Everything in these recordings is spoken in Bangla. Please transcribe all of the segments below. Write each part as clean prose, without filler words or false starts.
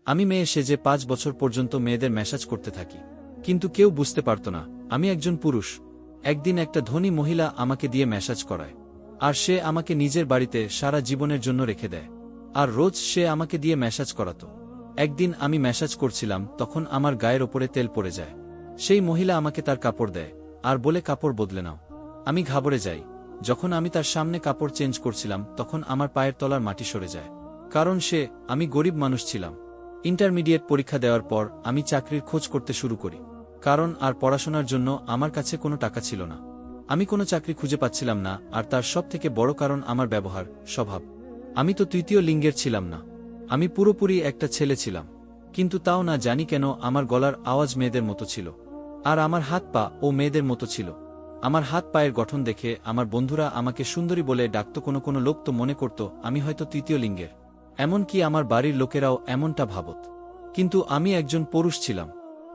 আমি মেয়ে সেজে 5 বছর পর্যন্ত মেয়েদের ম্যাসাজ করতে থাকি, কিন্তু কেউ বুঝতে পারত না আমি একজন পুরুষ। একদিন একটা ধনী মহিলা আমাকে দিয়ে ম্যাসাজ করায়, আর সে আমাকে নিজের বাড়িতে সারা জীবনের জন্য রেখে দেয়, আর রোজ সে আমাকে দিয়ে ম্যাসাজ করাতো। একদিন আমি ম্যাসাজ করছিলাম, তখন আমার গায়ের ওপরে তেল পড়ে যায়। সেই মহিলা আমাকে তার কাপড় দেয় আর বলে কাপড় বদলে নাও। আমি ঘাবড়ে যাই। যখন আমি তার সামনে কাপড় চেঞ্জ করছিলাম তখন আমার পায়ের তলার মাটি সরে যায়, কারণ আমি গরিব মানুষ ছিলাম। ইন্টারমিডিয়েট পরীক্ষা দেওয়ার পর আমি চাকরির খোঁজ করতে শুরু করি, কারণ আর পড়াশোনার জন্য আমার কাছে কোনো টাকা ছিল না। আমি কোনো চাকরি খুঁজে পাচ্ছিলাম না, আর তার সবথেকে বড় কারণ আমার ব্যবহার, স্বভাব। আমি তো তৃতীয় লিঙ্গের ছিলাম না, আমি পুরোপুরি একটা ছেলে ছিলাম। কিন্তু তাও না জানি কেন আমার গলার আওয়াজ মেয়েদের মতো ছিল, আর আমার হাত পা ও মেয়েদের মতো ছিল। আমার হাত পায়ের গঠন দেখে আমার বন্ধুরা আমাকে সুন্দরী বলে ডাকত। কোনো কোনো লোক তো মনে করত আমি হয়তো তৃতীয় লিঙ্গের, এমনকি আমার বাড়ির লোকেরাও এমনটা ভাবত। কিন্তু আমি একজন পুরুষ ছিলাম।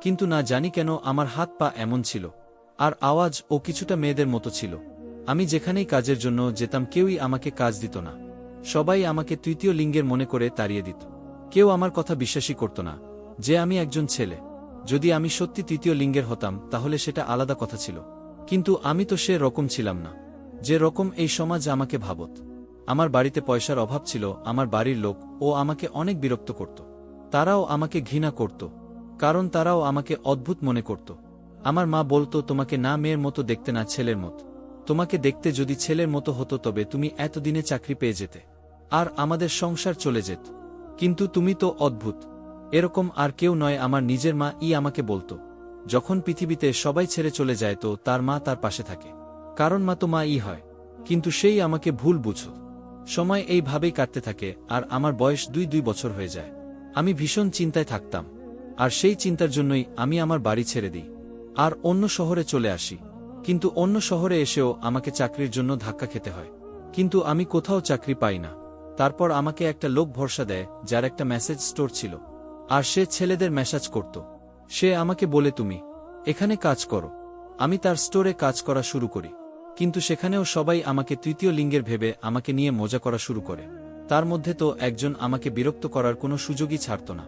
কিন্তু না জানি কেন আমার হাত পা এমন ছিল, আর আওয়াজ ও কিছুটা মেয়েদের মতো ছিল। আমি যেখানেই কাজের জন্য যেতাম কেউই আমাকে কাজ দিত না, সবাই আমাকে তৃতীয় লিঙ্গের মনে করে তাড়িয়ে দিত। কেউ আমার কথা বিশ্বাসই করত না যে আমি একজন ছেলে। যদি আমি সত্যি তৃতীয় লিঙ্গের হতাম তাহলে সেটা আলাদা কথা ছিল, কিন্তু আমি তো সে রকম ছিলাম না যে রকম এই সমাজ আমাকে ভাবত। আমার বাড়িতে পয়সার অভাব ছিল, আমার বাড়ির লোক ও আমাকে অনেক বিরক্ত করত। তারাও আমাকে ঘৃণা করত, কারণ তারাও আমাকে অদ্ভুত মনে করত। আমার মা বলতো, তোমাকে না মেয়ের মতো দেখতে না ছেলের মতো, তোমাকে দেখতে যদি ছেলের মতো হতো তবে তুমি এতদিনে চাকরি পেয়ে যেতে আর আমাদের সংসার চলে যেত। কিন্তু তুমি তো অদ্ভুত, এরকম আর কেউ নয়। আমার নিজের মা আমাকে বলতো, যখন পৃথিবীতে সবাই ছেড়ে চলে যায় তো তার মা তার পাশে থাকে, কারণ মা তো মা হয়। কিন্তু সেই আমাকে ভুল বুঝত। সময় এইভাবেই কাটতে থাকে, আর আমার বয়স 2 বছর হয়ে যায়। আমি ভীষণ চিন্তায় থাকতাম, আর সেই চিন্তার জন্যই আমি আমার বাড়ি ছেড়ে দিই আর অন্য শহরে চলে আসি। কিন্তু অন্য শহরে এসেও আমাকে চাকরির জন্য ধাক্কা খেতে হয়, কিন্তু আমি কোথাও চাকরি পাই না। তারপর আমাকে একটা লোক ভরসা দেয় যার একটা মেসেজ স্টোর ছিল, আর সে ছেলেদের মেসেজ করত। সে আমাকে বলে, তুমি এখানে কাজ করো। আমি তার স্টোরে কাজ করা শুরু করি, কিন্তু সেখানেও সবাই আমাকে তৃতীয় লিঙ্গের ভেবে আমাকে নিয়ে মজা করা শুরু করে। তার মধ্যে তো একজন আমাকে বিরক্ত করার কোনো সুযোগই ছাড়ত না।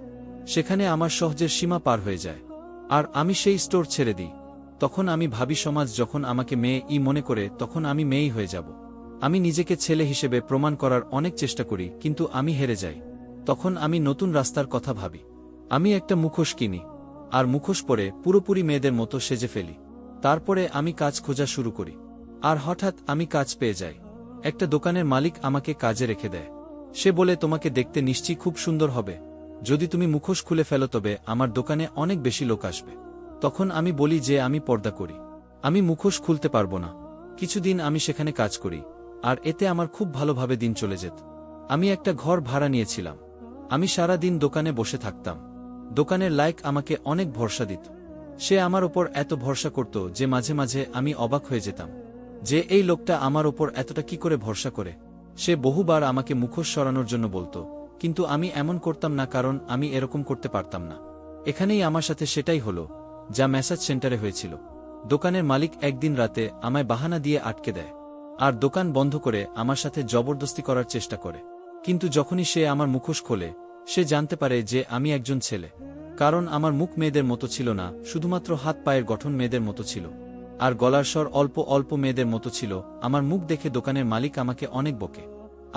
সেখানে আমার সহজের সীমা পার হয়ে যায়, আর আমি সেই স্টোর ছেড়ে দিই। তখন আমি ভাবি, সমাজ যখন আমাকে মেয়ে মনে করে তখন আমি মেয়েই হয়ে যাব। আমি নিজেকে ছেলে হিসেবে প্রমাণ করার অনেক চেষ্টা করি, কিন্তু আমি হেরে যাই। তখন আমি নতুন রাস্তার কথা ভাবি। আমি একটা মুখোশ কিনি, আর মুখোশ পরে পুরোপুরি মেয়েদের মতো সেজে ফেলি। তারপরে আমি কাজ খোঁজা শুরু করি, আর হঠাৎ আমি কাজ পেয়ে যাই। একটা দোকানের মালিক আমাকে কাজে রেখে দেয়। সে বলে, তোমাকে দেখতে নিশ্চয়ই খুব সুন্দর হবে, যদি তুমি মুখোশ খুলে ফেলো তবে আমার দোকানে অনেক বেশি লোক আসবে। তখন আমি বলি যে আমি পর্দা করি, আমি মুখোশ খুলতে পারবো না। কিছুদিন আমি সেখানে কাজ করি, আর এতে আমার খুব ভালোভাবে দিন চলে যেত। আমি একটা ঘর ভাড়া নিয়েছিলাম। আমি সারা দিন দোকানে বসে থাকতাম। দোকানের লাইক আমাকে অনেক ভরসা দিত। সে আমার ওপর এত ভরসা করত যে মাঝে মাঝে আমি অবাক হয়ে যেতাম যে এই লোকটা আমার ওপর এতটা কি করে ভরসা করে। সে বহুবার আমাকে মুখোশ সরানোর জন্য বলতো, কিন্তু আমি এমন করতাম না, কারণ আমি এরকম করতে পারতাম না। এখানেই আমার সাথে সেটাই হলো যা ম্যাসাজ সেন্টারে হয়েছিল। দোকানের মালিক একদিন রাতে আমায় বাহানা দিয়ে আটকে দেয়, আর দোকান বন্ধ করে আমার সাথে জবরদস্তি করার চেষ্টা করে। কিন্তু যখনই সে আমার মুখোশ খোলে, সে জানতে পারে যে আমি একজন ছেলে, কারণ আমার মুখ মেয়েদের মতো ছিল না, শুধুমাত্র হাত পায়ের গঠন মেয়েদের মতো ছিল, আর গলার স্বর অল্প অল্প মেয়েদের মতো ছিল। আমার মুখ দেখে দোকানের মালিক আমাকে অনেক বকে,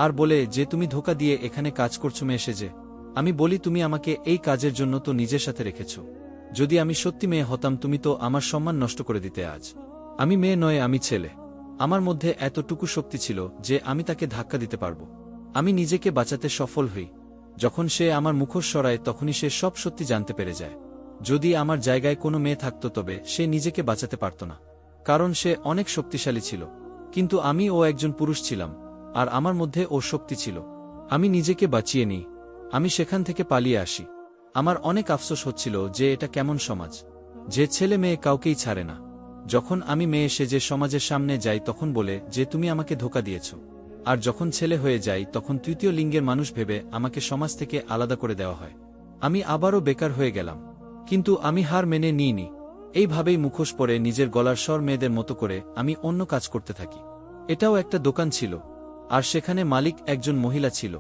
আর বলে যে তুমি ধোঁকা দিয়ে এখানে কাজ করছো মেয়ে সেজে। আমি বলি, তুমি আমাকে এই কাজের জন্য তো নিজের সাথে রেখেছ, যদি আমি সত্যি মেয়ে হতাম তুমি তো আমার সম্মান নষ্ট করে দিতে। আজ আমি মেয়ে নয়, আমি ছেলে। আমার মধ্যে এতটুকু শক্তি ছিল যে আমি তাকে ধাক্কা দিতে পারবো। আমি নিজেকে বাঁচাতে সফল হই। যখন সে আমার মুখোশ সরায় তখনই সে সব সত্যি জানতে পেরে যায়। যদি আমার জায়গায় কোনো মেয়ে থাকত তবে সে নিজেকে বাঁচাতে পারত না, কারণ সে অনেক শক্তিশালী ছিল। কিন্তু আমি একজন পুরুষ ছিলাম, আর আমার মধ্যে শক্তি ছিল। আমি নিজেকে বাঁচিয়ে নিই। আমি সেখান থেকে পালিয়ে আসি। আমার অনেক আফসোস হচ্ছিল যে এটা কেমন সমাজ, যে ছেলে মেয়ে কাউকেই ছাড়ে না। যখন আমি মেয়ে সেজে সমাজের সামনে যাই তখন বলে যে তুমি আমাকে ধোঁকা দিয়েছ, আর যখন ছেলে হয়ে যাই তখন তৃতীয় লিঙ্গের মানুষ ভেবে আমাকে সমাজ থেকে আলাদা করে দেওয়া হয়। আমি আবারও বেকার হয়ে গেলাম, কিন্তু আমি হার মেনে নিইনি। এইভাবেই মুখোশ পরে নিজের গলার স্বর মেয়েদের মতো করে আমি অন্য কাজ করতে থাকি। এটাও একটা দোকান ছিল, আর সেখানে মালিক একজন মহিলা ছিল।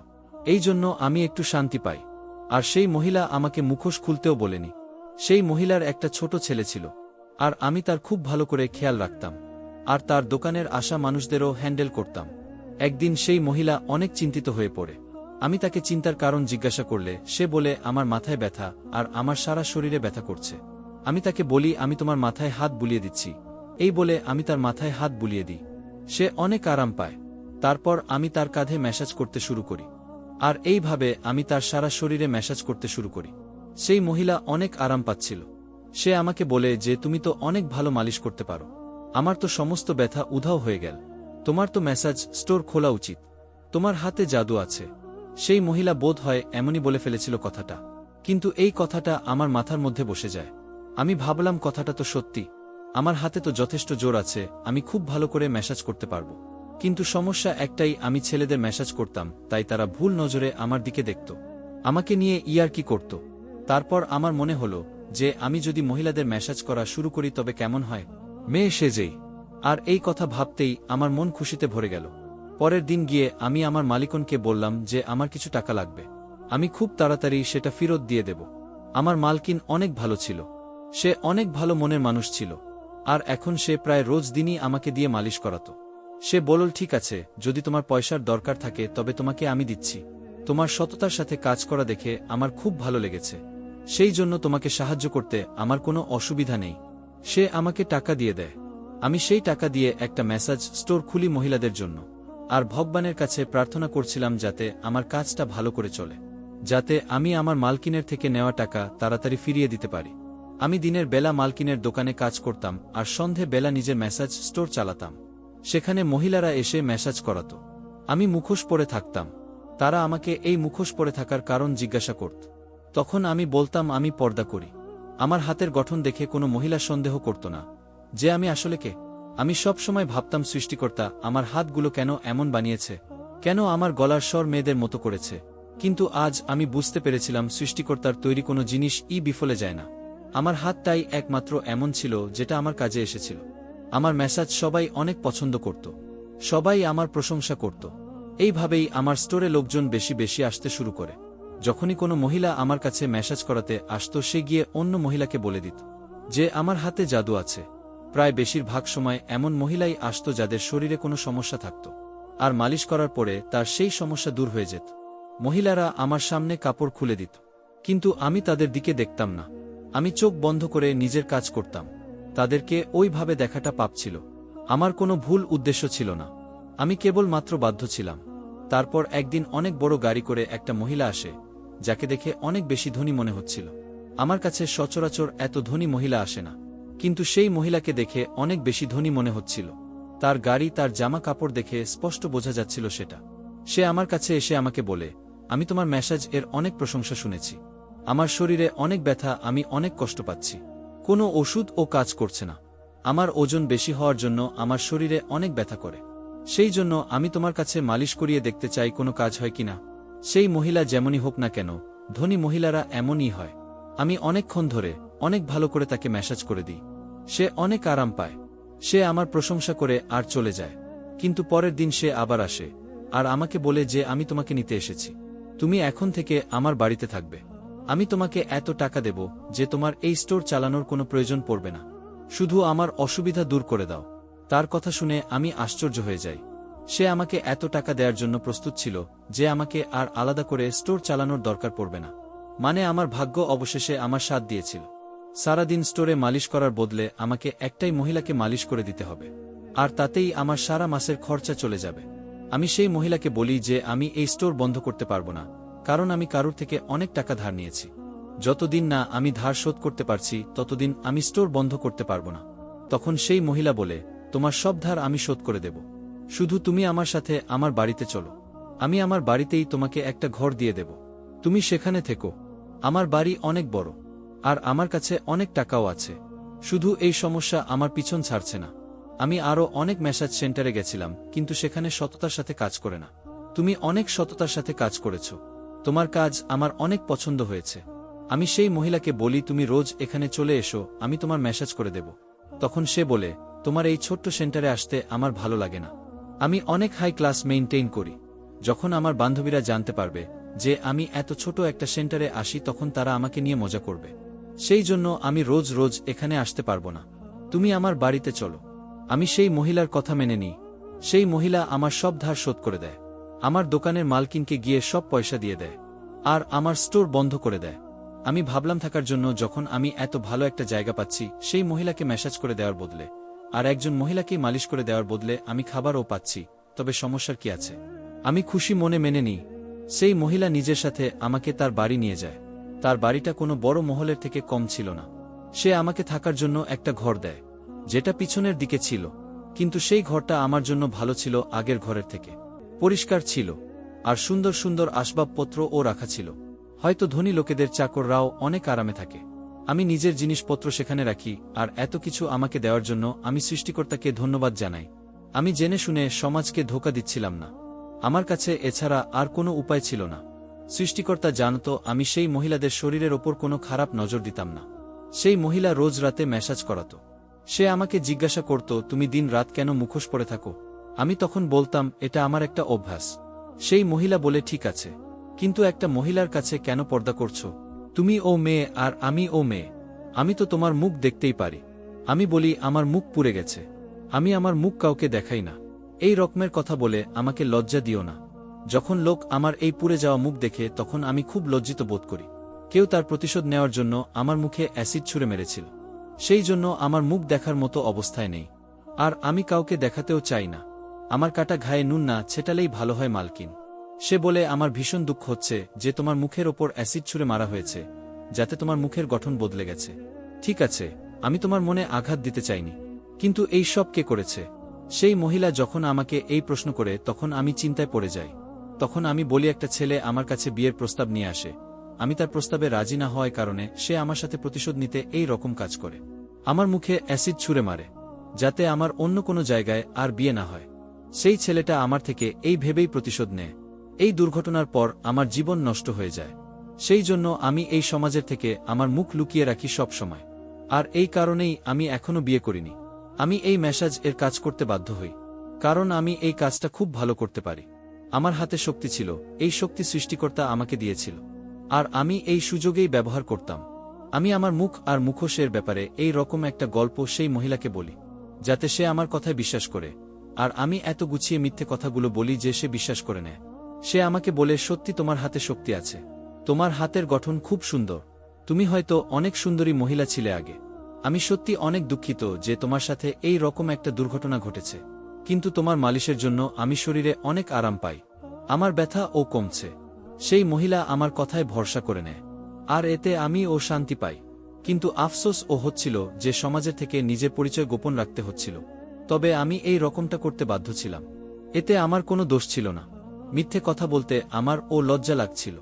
এই জন্য আমি একটু শান্তি পাই। আর সেই মহিলা আমাকে মুখোশ খুলতেও বলেনি। সেই মহিলার একটা ছোট ছেলে ছিল, আর আমি তার খুব ভালো করে খেয়াল রাখতাম, আর তার দোকানের আসা মানুষদেরও হ্যান্ডেল করতাম। একদিন সেই মহিলা অনেক চিন্তিত হয়ে পড়ে। আমি তাকে চিন্তার কারণ জিজ্ঞাসা করলে সে বলে, আমার মাথায় ব্যথা আর আমার সারা শরীরে ব্যথা করছে। আমি তাকে বলি, আমি তোমার মাথায় হাত বুলিয়ে দিচ্ছি। এই বলে আমি তার মাথায় হাত বুলিয়ে দিই। সে অনেক আরাম পায়। তারপর আমি তার কাঁধে ম্যাসাজ করতে শুরু করি, আর এইভাবে আমি তার সারা শরীরে ম্যাসাজ করতে শুরু করি। সেই মহিলা অনেক আরাম পাচ্ছিল। সে আমাকে বলে যে, তুমি তো অনেক ভালো মালিশ করতে পারো, আমার তো সমস্ত ব্যথা উধাও হয়ে গেল। তোমার তো ম্যাসাজ স্টোর খোলা উচিত, তোমার হাতে জাদু আছে। সেই মহিলা বোধ হয় এমনই বলে ফেলেছিল কথাটা, কিন্তু এই কথাটা আমার মাথার মধ্যে বসে যায়। আমি ভাবলাম, কথাটা তো সত্যি, আমার হাতে তো যথেষ্ট জোর আছে, আমি খুব ভালো করে ম্যাসাজ করতে পারবো। কিন্তু সমস্যা একটাই, আমি ছেলেদের ম্যাসাজ করতাম, তাই তারা ভুল নজরে আমার দিকে দেখত, আমাকে নিয়ে ইয়ার্কি করত। তারপর আমার মনে হলো যে আমি যদি মহিলাদের ম্যাসাজ করা শুরু করি তবে কেমন হয়, মেয়ে সেজেই। আর এই কথা ভাবতেই আমার মন খুশিতে ভরে গেল। পরের দিন গিয়ে আমি আমার মালিকনকে বললাম যে আমার কিছু টাকা লাগবে, আমি খুব তাড়াতাড়ি সেটা ফেরত দিয়ে দেব। আমার মালকিন অনেক ভালো ছিল, সে অনেক ভালো মনের মানুষ ছিল, আর এখন সে প্রায় রোজ দিনই আমাকে দিয়ে মালিশ করাতো। সে বলল, ঠিক আছে, যদি তোমার পয়সার দরকার থাকে তবে তোমাকে আমি দিচ্ছি। তোমার সততার সাথে কাজ করা দেখে আমার খুব ভালো লেগেছে, সেই জন্য তোমাকে সাহায্য করতে আমার কোনো অসুবিধা নেই। সে আমাকে টাকা দিয়ে দেয়। আমি সেই টাকা দিয়ে একটা ম্যাসাজ স্টোর খুলি মহিলাদের জন্য, আর ভগবানের কাছে প্রার্থনা করছিলাম যাতে আমার কাজটা ভালো করে চলে, যাতে আমি আমার মালকিনের থেকে নেওয়া টাকা তাড়াতাড়ি ফিরিয়ে দিতে পারি। আমি দিনের বেলা মালকিনের দোকানে কাজ করতাম, আর সন্ধে বেলা নিজের ম্যাসাজ স্টোর চালাতাম। সেখানে মহিলারা এসে ম্যাসাজ করাতো। আমি মুখোশ পরে থাকতাম। তারা আমাকে এই মুখোশ পরে থাকার কারণ জিজ্ঞাসা করত। তখন আমি বলতাম, আমি পর্দা করি। আমার হাতের গঠন দেখে কোনো মহিলা সন্দেহ করত না যে আমি আসলে কে। আমি সব সময় ভাবতাম, সৃষ্টিকর্তা আমার হাতগুলো কেন এমন বানিয়েছে, কেন আমার গলার স্বর মেয়েদের মতো করেছে। কিন্তু আজ আমি বুঝতে পেরেছিলাম, সৃষ্টিকর্তার তৈরি কোনো জিনিস বিফলে যায় না। আমার হাতটাই একমাত্র এমন ছিল যেটা আমার কাজে এসেছিল। আমার ম্যাসাজ সবাই অনেক পছন্দ করত, সবাই আমার প্রশংসা করত। এইভাবেই আমার স্টোরে লোকজন বেশি বেশি আসতে শুরু করে। যখনই কোনো মহিলা আমার কাছে ম্যাসাজ করাতে আসত, সে গিয়ে অন্য মহিলাকে বলে দিত যে আমার হাতে জাদু আছে। প্রায় বেশিরভাগ সময় এমন মহিলাই আসত যাদের শরীরে কোনো সমস্যা থাকত, আর মালিশ করার পরে তার সেই সমস্যা দূর হয়ে যেত। মহিলারা আমার সামনে কাপড় খুলে দিত, কিন্তু আমি তাদের দিকে দেখতাম না। আমি চোখ বন্ধ করে নিজের কাজ করতাম। তাদেরকে ওইভাবে দেখাটা পাপ ছিল, আমার কোনো ভুল উদ্দেশ্য ছিল না, আমি কেবল মাত্র বাধ্য ছিলাম। তারপর একদিন অনেক বড় গাড়ি করে একটা মহিলা আসে, যাকে দেখে অনেক বেশি ধনী মনে হচ্ছিল। আমার কাছে সচরাচর এত ধনী মহিলা আসে না, কিন্তু সেই মহিলাকে দেখে অনেক বেশি ধনী মনে হচ্ছিল। তার গাড়ি, তার জামা কাপড় দেখে স্পষ্ট বোঝা যাচ্ছিল সেটা। সে আমার কাছে এসে আমাকে বলে, আমি তোমার ম্যাসাজ এর অনেক প্রশংসা শুনেছি, আমার শরীরে অনেক ব্যথা, আমি অনেক কষ্ট পাচ্ছি, কোনো ওষুধ ও কাজ করছে না। আমার ওজন বেশি হওয়ার জন্য আমার শরীরে অনেক ব্যথা করে, সেই জন্য আমি তোমার কাছে মালিশ করিয়ে দেখতে চাই কোনো কাজ হয় কিনা। সেই মহিলা যেমনই হোক না কেন, ধনী মহিলারা এমনই হয়। আমি অনেকক্ষণ ধরে অনেক ভালো করে তাকে ম্যাসাজ করে দিই। সে অনেক আরাম পায়। সে আমার প্রশংসা করে আর চলে যায়। কিন্তু পরের দিন সে আবার আসে, আর আমাকে বলে যে আমি তোমাকে নিতে এসেছি, তুমি এখন থেকে আমার বাড়িতে থাকবে। আমি তোমাকে এত টাকা দেব যে তোমার এই স্টোর চালানোর কোনো প্রয়োজন পড়বে না, শুধু আমার অসুবিধা দূর করে দাও। তার কথা শুনে আমি আশ্চর্য হয়ে যাই। সে আমাকে এত টাকা দেওয়ার জন্য প্রস্তুত ছিল যে আমাকে আর আলাদা করে স্টোর চালানোর দরকার পড়বে না। মানে আমার ভাগ্য অবশেষে আমার সাথ দিয়েছিল। সারাদিন স্টোরে মালিশ করার বদলে আমাকে একটাই মহিলাকে মালিশ করে দিতে হবে, আর তাতেই আমার সারা মাসের খরচা চলে যাবে। আমি সেই মহিলাকে বলি যে আমি এই স্টোর বন্ধ করতে পারবো না, কারণ আমি কারুর থেকে অনেক টাকা ধার নিয়েছি। যতদিন না আমি ধার শোধ করতে পারছি ততদিন আমি স্টোর বন্ধ করতে পারবো না। তখন সেই মহিলা বলে, তোমার সব ধার আমি শোধ করে দেব, শুধু তুমি আমার সাথে আমার বাড়িতে চলো। আমি আমার বাড়িতেই তোমাকে একটা ঘর দিয়ে দেব, তুমি সেখানে থেকো। আমার বাড়ি অনেক বড়, আর আমার কাছে অনেক টাকাও আছে। শুধু এই সমস্যা আমার পিছন ছাড়ছে না। আমি আরও অনেক ম্যাসাজ সেন্টারে গেছিলাম, কিন্তু সেখানে সততার সাথে কাজ করে না। তুমি অনেক সততার সাথে কাজ করেছ, তোমার কাজ আমার অনেক পছন্দ হয়েছে। আমি সেই মহিলাকে বলি, তুমি রোজ এখানে চলে এসো, আমি তোমার ম্যাসাজ করে দেব। তখন সে বলে, তোমার এই ছোট্ট সেন্টারে আসতে আমার ভালো লাগে না, আমি অনেক হাই ক্লাস মেইনটেইন করি। যখন আমার বান্ধবীরা জানতে পারবে যে আমি এত ছোট একটা সেন্টারে আসি তখন তারা আমাকে নিয়ে মজা করবে। সেই জন্য আমি রোজ রোজ এখানে আসতে পারবো না। তুমি আমার বাড়িতে চলো। আমি সেই মহিলার কথা মেনে নিই। সেই মহিলা আমার সব ধার শোধ করে দেয়, আমার দোকানের মালকিনকে গিয়ে সব পয়সা দিয়ে দেয়, আর আমার স্টোর বন্ধ করে দেয়। আমি ভাবলাম থাকার জন্য যখন আমি এত ভালো একটা জায়গা পাচ্ছি, সেই মহিলাকে ম্যাসাজ করে দেওয়ার বদলে আর একজন মহিলাকেই মালিশ করে দেওয়ার বদলে আমি খাবারও পাচ্ছি, তবে সমস্যার কি আছে? আমি খুশি মনে মেনে নিই। সেই মহিলা নিজের সাথে আমাকে তার বাড়ি নিয়ে যায়। তার বাড়িটা কোনো বড় মহলের থেকে কম ছিল না। সে আমাকে থাকার জন্য একটা ঘর দেয়, যেটা পিছনের দিকে ছিল, কিন্তু সেই ঘরটা আমার জন্য ভালো ছিল আগের ঘরের থেকে। পরিষ্কার ছিল, আর সুন্দর সুন্দর আসবাবপত্রও রাখা ছিল। হয়তো ধনী লোকেদের চাকররাও অনেক আরামে থাকে। আমি নিজের জিনিসপত্র সেখানে রাখি, আর এত কিছু আমাকে দেওয়ার জন্য আমি সৃষ্টিকর্তাকে ধন্যবাদ জানাই। আমি জেনে শুনে সমাজকে ধোঁকা দিচ্ছিলাম না। আমার কাছে এছাড়া আর কোনো উপায় ছিল না। সৃষ্টিকর্তা জানত আমি সেই মহিলাদের শরীরের ওপর কোনো খারাপ নজর দিতাম না। সেই মহিলা রোজ রাতে ম্যাসাজ করাত। সে আমাকে জিজ্ঞাসা করত, তুমি দিন রাত কেন মুখোশ পরে থাকো? আমি তখন বলতাম, এটা আমার একটা অভ্যাস। সেই মহিলা বলে, ঠিক আছে, কিন্তু একটা মহিলার কাছে কেন পর্দা করছো? তুমি ও মেয়ে আর আমি ও মেয়ে, আমি তো তোমার মুখ দেখতেই পারি। আমি বলি, আমার মুখ পুড়ে গেছে, আমি আমার মুখ কাউকে দেখাই না। এই রকমের কথা বলে আমাকে লজ্জা দিও না। যখন লোক আমার এই পুড়ে যাওয়া মুখ দেখে তখন আমি খুব লজ্জিত বোধ করি। কেউ তার প্রতিশোধ নেওয়ার জন্য আমার মুখে অ্যাসিড ছুঁড়ে মেরেছিল। সেই জন্য আমার মুখ দেখার মতো অবস্থায় নেই, আর আমি কাউকে দেখাতেও চাই না। আমার কাটা ঘায়ে নুন না ছেটালেই ভালো হয় মালকিন। সে বলে, আমার ভীষণ দুঃখ হচ্ছে যে তোমার মুখের ওপর অ্যাসিড ছুঁড়ে মারা হয়েছে, যাতে তোমার মুখের গঠন বদলে গেছে। ঠিক আছে, আমি তোমার মনে আঘাত দিতে চাইনি, কিন্তু এই সব কে করেছে? সেই মহিলা যখন আমাকে এই প্রশ্ন করে তখন আমি চিন্তায় পড়ে যাই। তখন আমি বলি, একটা ছেলে আমার কাছে বিয়ের প্রস্তাব নিয়ে আসে। আমি তার প্রস্তাবে রাজি না হওয়ার কারণে সে আমার সাথে প্রতিশোধ নিতে এই রকম কাজ করে। আমার মুখে অ্যাসিড ছুঁড়ে মারে, যাতে আমার অন্য কোনো জায়গায় আর বিয়ে না হয়। সেই ছেলেটা আমার থেকে এই ভেবেই প্রতিশোধ নেয়। এই দুর্ঘটনার পর আমার জীবন নষ্ট হয়ে যায়। সেই জন্য আমি এই সমাজের থেকে আমার মুখ লুকিয়ে রাখি সব সময়। আর এই কারণেই আমি এখনো বিয়ে করিনি। আমি এই ম্যাসাজ এর কাজ করতে বাধ্য হই, কারণ আমি এই কাজটা খুব ভালো করতে পারি। আমার হাতে শক্তি ছিল, এই শক্তি সৃষ্টিকর্তা আমাকে দিয়েছিল, আর আমি এই সুযোগেই ব্যবহার করতাম। আমি আমার মুখ আর মুখোশের ব্যাপারে এই রকম একটা গল্প সেই মহিলাকে বলি, যাতে সে আমার কথায় বিশ্বাস করে। আর আমি এত গুছিয়ে মিথ্যে কথাগুলো বলি যে সে বিশ্বাস করে নেয়। সে আমাকে বলে, সত্যি তোমার হাতে শক্তি আছে, তোমার হাতের গঠন খুব সুন্দর, তুমি হয়তো অনেক সুন্দরী মহিলা ছিলে আগে। আমি সত্যি অনেক দুঃখিত যে তোমার সাথে এই রকম একটা দুর্ঘটনা ঘটেছে, কিন্তু তোমার মালিশের জন্য আমি শরীরে অনেক আরাম পাই, আমার ব্যথা ও কমছে। সেই মহিলা আমার কথায় ভরসা করে নেয়, আর এতে আমি ও শান্তি পাই। কিন্তু আফসোস ও হচ্ছিল যে সমাজের থেকে নিজের পরিচয় গোপন রাখতে হচ্ছিল। তবে আমি এই রকমটা করতে বাধ্য ছিলাম। এতে আমার কোনো দোষ ছিল না। মিথ্যে কথা বলতে আমার ও লজ্জা লাগছিল,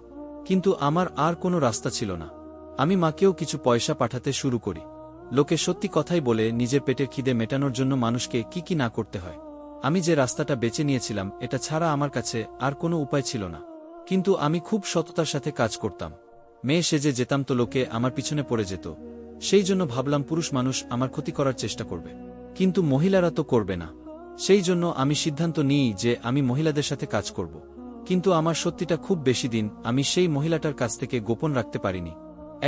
কিন্তু আমার আর কোনো রাস্তা ছিল না। আমি মাকেও কিছু পয়সা পাঠাতে শুরু করি। লোকে সত্যি কথাই বলে নিজের পেটের খিদে মেটানোর জন্য মানুষকে কি কি না করতে হয়। আমি যে রাস্তাটা বেছে নিয়েছিলাম, এটা ছাড়া আমার কাছে আর কোনো উপায় ছিল না। কিন্তু আমি খুব সততার সাথে কাজ করতাম। মেয়ে সেজে যেতাম তো লোকে আমার পিছনে পড়ে যেত। সেই জন্য ভাবলাম পুরুষ মানুষ আমার ক্ষতি করার চেষ্টা করবে, কিন্তু মহিলারা তো করবে না। সেই জন্য আমি সিদ্ধান্ত নিই যে আমি মহিলাদের সাথে কাজ করব। কিন্তু আমার সত্যিটা খুব বেশি দিন আমি সেই মহিলাটার কাছ থেকে গোপন রাখতে পারিনি।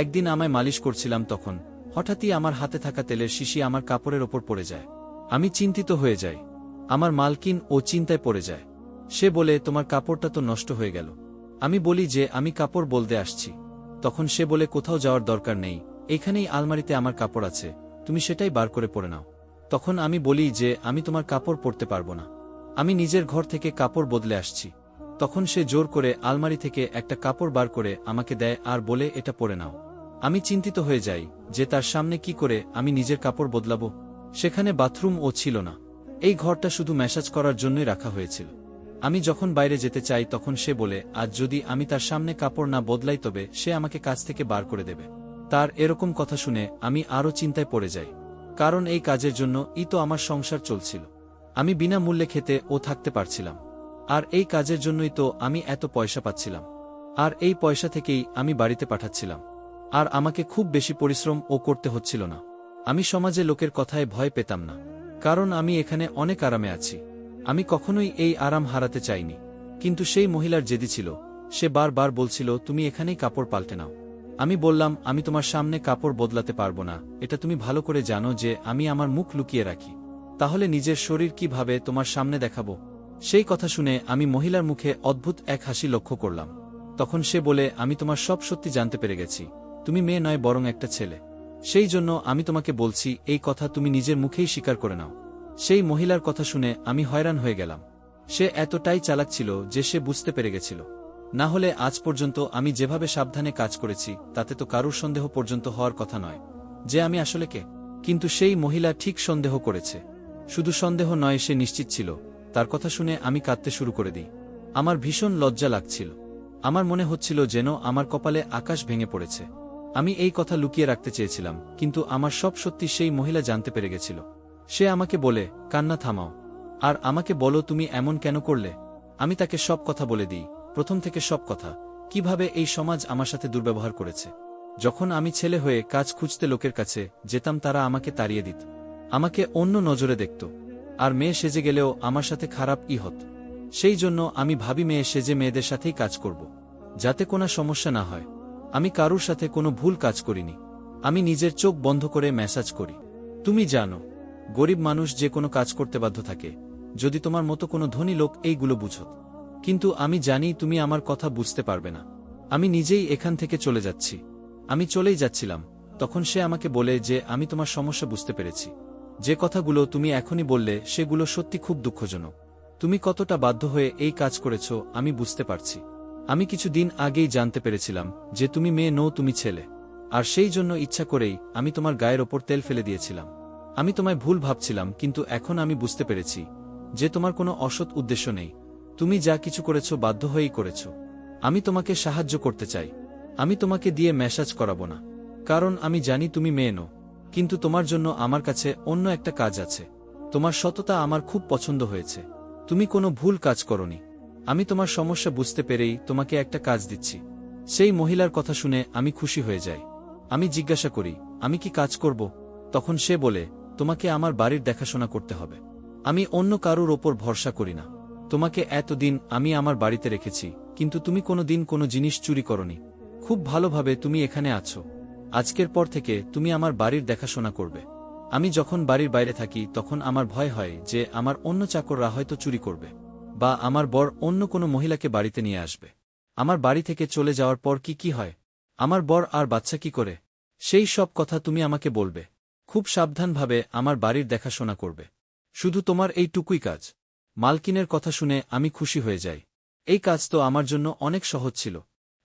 একদিন আমায় মালিশ করছিলাম, তখন হঠাৎই আমার হাতে থাকা তেলের শিশি আমার কাপড়ের ওপর পড়ে যায়। আমি চিন্তিত হয়ে যাই। আমার মালকিন ও চিন্তায় পড়ে যায়। সে বলে, তোমার কাপড়টা তো নষ্ট হয়ে গেল। আমি বলি যে আমি কাপড় বলতে আসছি। তখন সে বলে, কোথাও যাওয়ার দরকার নেই, এইখানেই আলমারিতে আমার কাপড় আছে, তুমি সেটাই বার করে পরে নাও। তখন আমি বলি যে আমি তোমার কাপড় পরতে পারবো না, আমি নিজের ঘর থেকে কাপড় বদলে আসছি। তখন সে জোর করে আলমারি থেকে একটা কাপড় বার করে আমাকে দেয় আর বলে, এটা পরে নাও। আমি চিন্তিত হয়ে যাই যে তার সামনে কি করে আমি নিজের কাপড় বদলাবো। সেখানে বাথরুম ও ছিল না। এই ঘরটা শুধু ম্যাসাজ করার জন্যই রাখা হয়েছিল। আমি যখন বাইরে যেতে চাই তখন সে বলে, আজ যদি আমি তার সামনে কাপড় না বদলাই তবে সে আমাকে কাজ থেকে বার করে দেবে। তার এরকম কথা শুনে আমি আরও চিন্তায় পড়ে যাই, কারণ এই কাজের জন্য তো আমার সংসার চলছিল। আমি বিনা মূল্যে খেতে ও থাকতে পারছিলাম, আর এই কাজের জন্যই তো আমি এত পয়সা পাচ্ছিলাম। আর এই পয়সা থেকেই আমি বাড়িতে পাঠাচ্ছিলাম, আর আমাকে খুব বেশি পরিশ্রম ও করতে হচ্ছিল না। আমি সমাজে লোকের কথায় ভয় পেতাম না, কারণ আমি এখানে অনেক আরামে আছি। আমি কখনোই এই আরাম হারাতে চাইনি। কিন্তু সেই মহিলার জেদি ছিল, সে বারবার বলছিল, তুমি এখানেই কাপড় পাল্টে নাও। আমি বললাম, আমি তোমার সামনে কাপড় বদলাতে পারবো না, এটা তুমি ভালো করে জানো যে আমি আমার মুখ লুকিয়ে রাখি। তাহলে নিজের শরীর কিভাবে তোমার সামনে দেখাবো? সেই কথা শুনে আমি মহিলার মুখে অদ্ভুত এক হাসি লক্ষ্য করলাম। তখন সে বলে, আমি তোমার সব সত্যি জানতে পেরে গেছি, তুমি মেয়ে নয় বরং একটা ছেলে। সেই জন্য আমি তোমাকে বলছি, এই কথা তুমি নিজের মুখেই স্বীকার করে নাও। সেই মহিলার কথা শুনে আমি হয়রান হয়ে গেলাম। সে এতটাই চালাক ছিল যে সে বুঝতে পেরে গেছিল। না হলে আজ পর্যন্ত আমি যেভাবে সাবধানে কাজ করেছি তাতে তো কারুর সন্দেহ পর্যন্ত হওয়ার কথা নয় যে আমি আসলে কে। কিন্তু সেই মহিলা ঠিক সন্দেহ করেছে। শুধু সন্দেহ নয়, সে নিশ্চিত ছিল। তার কথা শুনে আমি কাঁদতে শুরু করে দিই। আমার ভীষণ লজ্জা লাগছিল। আমার মনে হচ্ছিল যেন আমার কপালে আকাশ ভেঙে পড়েছে। আমি এই কথা লুকিয়ে রাখতে চেয়েছিলাম, কিন্তু আমার সব সত্যি সেই মহিলা জানতে পেরে গেছিল। সে আমাকে বলে, কান্না থামাও, আর আমাকে বলো তুমি এমন কেন করলে। আমি তাকে সব কথা বলে দিই, প্রথম থেকে সব কথা, কিভাবে এই সমাজ আমার সাথে দুর্ব্যবহার করেছে। যখন আমি ছেলে হয়ে কাজ খুঁজতে লোকের কাছে যেতাম তারা আমাকে তাড়িয়ে দিত, আমাকে অন্য নজরে দেখত, আর মেয়ে সেজে গেলেও আমার সাথে খারাপই হত। সেই জন্য আমি ভাবি মেয়ে সেজে মেয়েদের সাথেই কাজ করব, যাতে কোনো সমস্যা না হয়। আমি কারুর সাথে কোনো ভুল কাজ করিনি। আমি নিজের চোখ বন্ধ করে ম্যাসাজ করি। তুমি জানো, গরিব মানুষ যে কোনো কাজ করতে বাধ্য থাকে, যদি তোমার মতো কোনো ধনী লোক এইগুলো বুঝত। কিন্তু আমি জানি তুমি আমার কথা বুঝতে পারবে না। আমি নিজেই এখান থেকে চলে যাচ্ছি। আমি চলেই যাচ্ছিলাম, তখন সে আমাকে বলে যে আমি তোমার সমস্যা বুঝতে পেরেছি। যে কথাগুলো তুমি এখনই বললে সেগুলো সত্যি খুব দুঃখজনক। তুমি কতটা বাধ্য হয়ে এই কাজ করেছ আমি বুঝতে পারছি। আমি কিছু দিন আগেই জানতে পেরেছিলাম যে তুমি মেয়ে নও, তুমি ছেলে। আর সেই জন্য ইচ্ছা করেই আমি তোমার গায়ের ওপর তেল ফেলে দিয়েছিলাম। আমি তোমায় ভুল ভাবছিলাম, কিন্তু এখন আমি বুঝতে পেরেছি যে তোমার কোনো অসৎ উদ্দেশ্য নেই। তুমি যা কিছু করেছ বাধ্য হয়েই করেছ। আমি তোমাকে সাহায্য করতে চাই। আমি তোমাকে দিয়ে ম্যাসাজ করাবো না, কারণ আমি জানি তুমি মেয়ে নও। কিন্তু তোমার জন্য আমার কাছে অন্য একটা কাজ আছে। তোমার সততা আমার খুব পছন্দ হয়েছে। তুমি কোনো ভুল কাজ করনি। আমি তোমার সমস্যা বুঝতে পেরেই তোমাকে একটা কাজ দিচ্ছি। সেই মহিলার কথা শুনে আমি খুশি হয়ে যাই। আমি জিজ্ঞাসা করি, আমি কি কাজ করব? তখন সে বলে, তোমাকে আমার বাড়ির দেখাশোনা করতে হবে। আমি অন্য কারুর ওপর ভরসা করি না। তোমাকে এতদিন আমি আমার বাড়িতে রেখেছি, কিন্তু তুমি কোনো দিন কোনো জিনিস চুরি করনি। খুব ভালোভাবে তুমি এখানে আছো। আজকের পর থেকে তুমি আমার বাড়ির দেখাশোনা করবে। আমি যখন বাড়ির বাইরে থাকি তখন আমার ভয় হয় যে আমার অন্য চাকররা হয়তো চুরি করবে, বা আমার বর অন্য কোনো মহিলাকে বাড়িতে নিয়ে আসবে। আমার বাড়ি থেকে চলে যাওয়ার পর কি হয়, আমার বর আর বাচ্চা কি করে, সেই সব কথা তুমি আমাকে বলবে। খুব সাবধানভাবে আমার বাড়ির দেখাশোনা করবে। শুধু তোমার এইটুকুই কাজ। মালকিনের কথা শুনে আমি খুশি হয়ে যাই। এই কাজ তো আমার জন্য অনেক সহজ ছিল।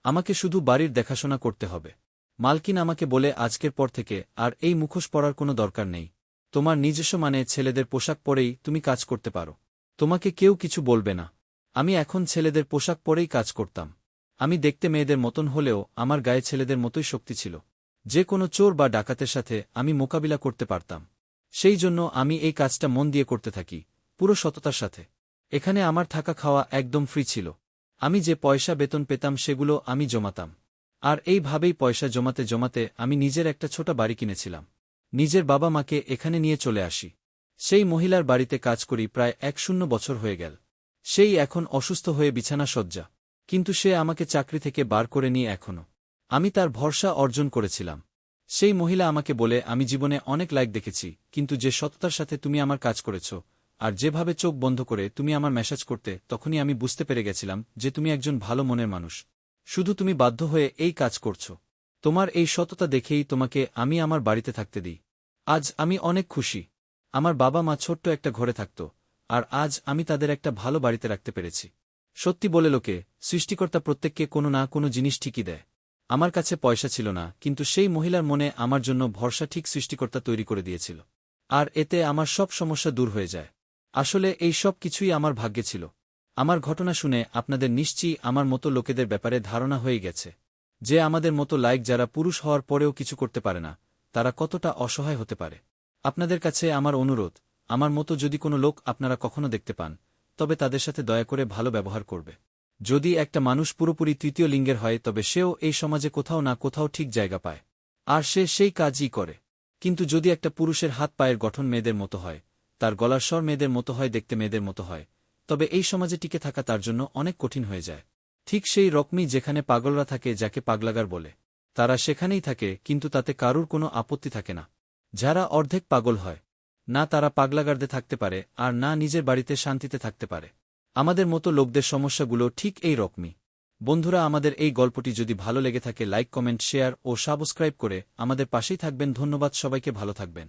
আমাকে শুধু বাড়ির দেখাশোনা করতে হবে। মালকিন আমাকে বলে, আজকের পর থেকে আর এই মুখোশ পরার কোনো দরকার নেই। তোমার নিজস্ব মানে ছেলেদের পোশাক পরেই তুমি কাজ করতে পারো। তোমাকে কেউ কিছু বলবে না। আমি এখন ছেলেদের পোশাক পরেই কাজ করতাম। আমি দেখতে মেয়েদের মতন হলেও আমার গায়ে ছেলেদের মতোই শক্তি ছিল। যে কোনো চোর বা ডাকাতের সাথে আমি মোকাবিলা করতে পারতাম। সেই জন্য আমি এই কাজটা মন দিয়ে করতে থাকি, পুরো সততার সাথে। এখানে আমার থাকা খাওয়া একদম ফ্রি ছিল। আমি যে পয়সা বেতন পেতাম সেগুলো আমি জমাতাম। আর এইভাবেই পয়সা জমাতে জমাতে আমি নিজের একটা ছোট বাড়ি কিনেছিলাম। নিজের বাবা মাকে এখানে নিয়ে চলে আসি। সেই মহিলার বাড়িতে কাজ করি প্রায় 10 বছর হয়ে গেল। সেই এখন অসুস্থ হয়ে বিছানা শয্যা, কিন্তু সে আমাকে চাকরি থেকে বার করে নিয়ে এখনো। আমি তার ভরসা অর্জন করেছিলাম। সেই মহিলা আমাকে বলে, আমি জীবনে অনেক লাইক দেখেছি, কিন্তু যে সততার সাথে তুমি আমার কাজ করেছ, আর যেভাবে চোখ বন্ধ করে তুমি আমার ম্যাসাজ করতে, তখনই আমি বুঝতে পেরে গেছিলাম যে তুমি একজন ভালো মনের মানুষ। শুধু তুমি বাধ্য হয়ে এই কাজ করছ। তোমার এই সততা দেখেই তোমাকে আমি আমার বাড়িতে থাকতে দিই। আজ আমি অনেক খুশি। আমার বাবা মা ছোট্ট একটা ঘরে থাকত, আর আজ আমি তাদের একটা ভালো বাড়িতে রাখতে পেরেছি। সত্যি বলে লোকে, সৃষ্টিকর্তা প্রত্যেককে কোনো না কোনো জিনিস ঠিকই দেয়। আমার কাছে পয়সা ছিল না, কিন্তু সেই মহিলার মনে আমার জন্য ভরসা ঠিক সৃষ্টিকর্তা তৈরি করে দিয়েছিল। আর এতে আমার সব সমস্যা দূর হয়ে যায়। আসলে এই সব কিছুই আমার ভাগ্যে ছিল। আমার ঘটনা শুনে আপনাদের নিশ্চয়ই আমার মতো লোকেদের ব্যাপারে ধারণা হয়ে গেছে, যে আমাদের মতো লাইক যারা পুরুষ হওয়ার পরেও কিছু করতে পারে না, তারা কতটা অসহায় হতে পারে। আপনাদের কাছে আমার অনুরোধ, আমার মতো যদি কোনো লোক আপনারা কখনো দেখতে পান, তবে তাদের সাথে দয়া করে ভালো ব্যবহার করবে। যদি একটা মানুষ পুরোপুরি তৃতীয় লিঙ্গের হয় তবে সেও এই সমাজে কোথাও না কোথাও ঠিক জায়গা পায়, আর সে সেই কাজই করে। কিন্তু যদি একটা পুরুষের হাত পায়ের গঠন মেয়েদের মতো হয়, তার গলার স্বর মেয়েদের মতো হয়, দেখতে মেয়েদের মতো হয়, তবে এই সমাজে টিকে থাকা তার জন্য অনেক কঠিন হয়ে যায়। ঠিক সেই রকমই যেখানে পাগলরা থাকে, যাকে পাগলাগার বলে, তারা সেখানেই থাকে, কিন্তু তাতে কারুর কোনো আপত্তি থাকে না। যারা অর্ধেক পাগল হয়, না তারা পাগলাগারদে থাকতে পারে, আর না নিজের বাড়িতে শান্তিতে থাকতে পারে। আমাদের মতো লোকদের সমস্যাগুলো ঠিক এই রকমই। বন্ধুরা, আমাদের এই গল্পটি যদি ভালো লেগে থাকে, লাইক, কমেন্ট, শেয়ার ও সাবস্ক্রাইব করে আমাদের পাশেই থাকবেন। ধন্যবাদ সবাইকে, ভালো থাকবেন।